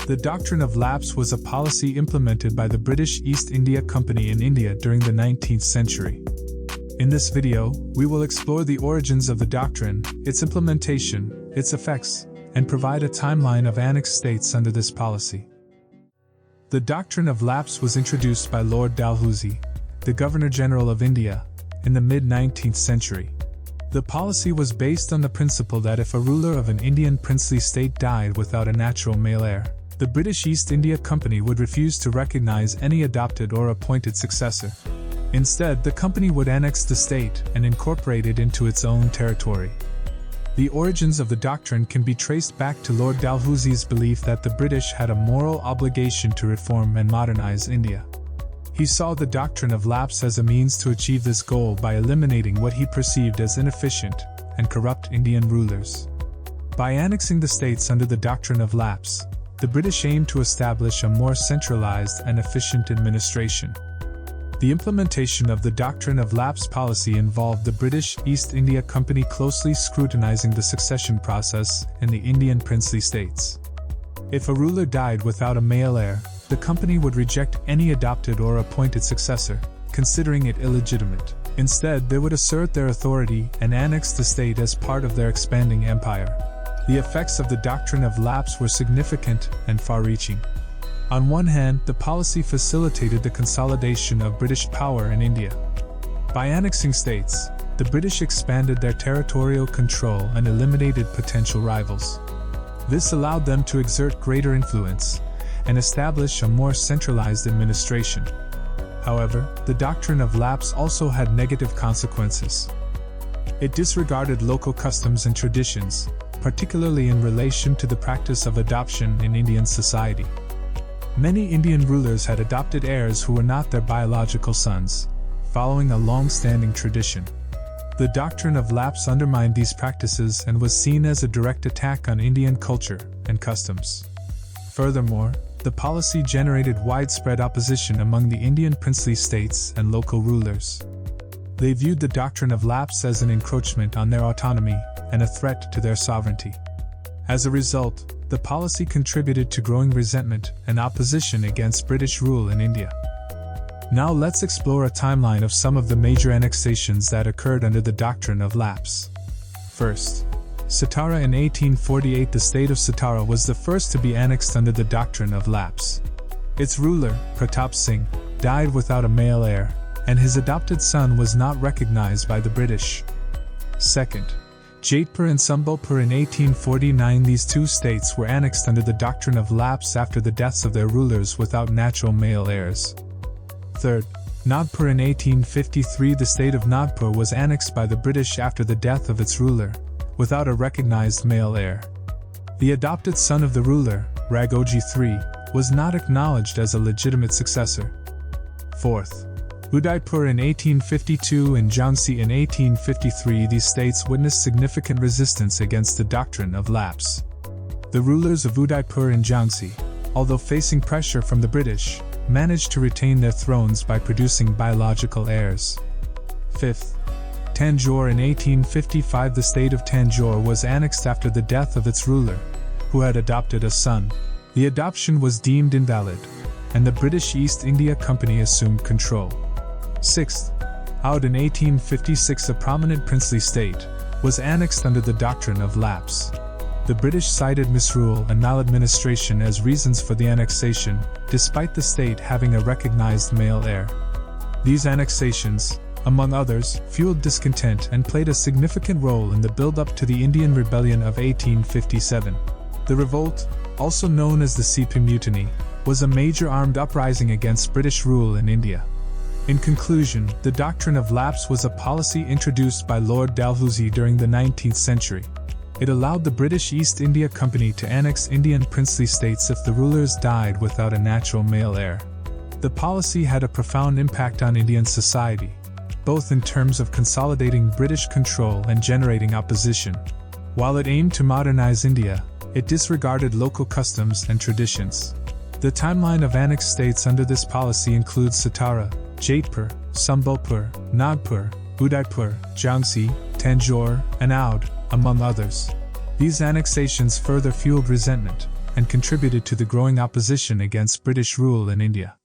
The Doctrine of Lapse was a policy implemented by the British East India Company in India during the 19th century. In this video, we will explore the origins of the doctrine, its implementation, its effects, and provide a timeline of annexed states under this policy. The Doctrine of Lapse was introduced by Lord Dalhousie, the Governor-General of India, in the mid-19th century. The policy was based on the principle that if a ruler of an Indian princely state died without a natural male heir, the British East India Company would refuse to recognize any adopted or appointed successor. Instead, the company would annex the state and incorporate it into its own territory. The origins of the doctrine can be traced back to Lord Dalhousie's belief that the British had a moral obligation to reform and modernize India. He saw the Doctrine of Lapse as a means to achieve this goal by eliminating what he perceived as inefficient and corrupt Indian rulers. By annexing the states under the Doctrine of Lapse, the British aimed to establish a more centralized and efficient administration. The implementation of the Doctrine of Lapse policy involved the British East India Company closely scrutinizing the succession process in the Indian princely states. If a ruler died without a male heir, the company would reject any adopted or appointed successor, considering it illegitimate. Instead, they would assert their authority and annex the state as part of their expanding empire. The effects of the Doctrine of Lapse were significant and far-reaching. On one hand, the policy facilitated the consolidation of British power in India. By annexing states, the British expanded their territorial control and eliminated potential rivals. This allowed them to exert greater influence and establish a more centralized administration. However, the Doctrine of Lapse also had negative consequences. It disregarded local customs and traditions, particularly in relation to the practice of adoption in Indian society. Many Indian rulers had adopted heirs who were not their biological sons, following a long-standing tradition. The Doctrine of Lapse undermined these practices and was seen as a direct attack on Indian culture and customs. Furthermore, the policy generated widespread opposition among the Indian princely states and local rulers. They viewed the Doctrine of Lapse as an encroachment on their autonomy and a threat to their sovereignty. As a result, the policy contributed to growing resentment and opposition against British rule in India. Now let's explore a timeline of some of the major annexations that occurred under the Doctrine of Lapse. First, Satara in 1848. The state of Satara was the first to be annexed under the Doctrine of Lapse. Its ruler, Pratap Singh, died without a male heir, and his adopted son was not recognized by the British. Second, Jaitpur and Sambalpur in 1849. These two states were annexed under the Doctrine of Lapse after the deaths of their rulers without natural male heirs. Third, Nagpur in 1853. The state of Nagpur was annexed by the British after the death of its ruler, without a recognized male heir. The adopted son of the ruler, Raghojee III, was not acknowledged as a legitimate successor. Fourth, Udaipur in 1852 and Jhansi in 1853. These states witnessed significant resistance against the Doctrine of Lapse. The rulers of Udaipur and Jhansi, although facing pressure from the British, managed to retain their thrones by producing biological heirs. Fifth, Tanjore in 1855. The state of Tanjore was annexed after the death of its ruler, who had adopted a son. The adoption was deemed invalid, and the British East India Company assumed control. Sixth, Oudh in 1856. A prominent princely state was annexed under the Doctrine of Lapse. The British cited misrule and maladministration as reasons for the annexation, despite the state having a recognized male heir. These annexations, among others, fueled discontent and played a significant role in the build-up to the Indian Rebellion of 1857. The revolt, also known as the Sepoy Mutiny, was a major armed uprising against British rule in India. In conclusion, the Doctrine of Lapse was a policy introduced by Lord Dalhousie during the 19th century. It allowed the British East India Company to annex Indian princely states if the rulers died without a natural male heir. The policy had a profound impact on Indian society, both in terms of consolidating British control and generating opposition. While it aimed to modernize India, it disregarded local customs and traditions. The timeline of annexed states under this policy includes Satara, Jaitpur, Sambalpur, Nagpur, Udaipur, Jhansi, Tanjore, and Oudh, among others. These annexations further fueled resentment and contributed to the growing opposition against British rule in India.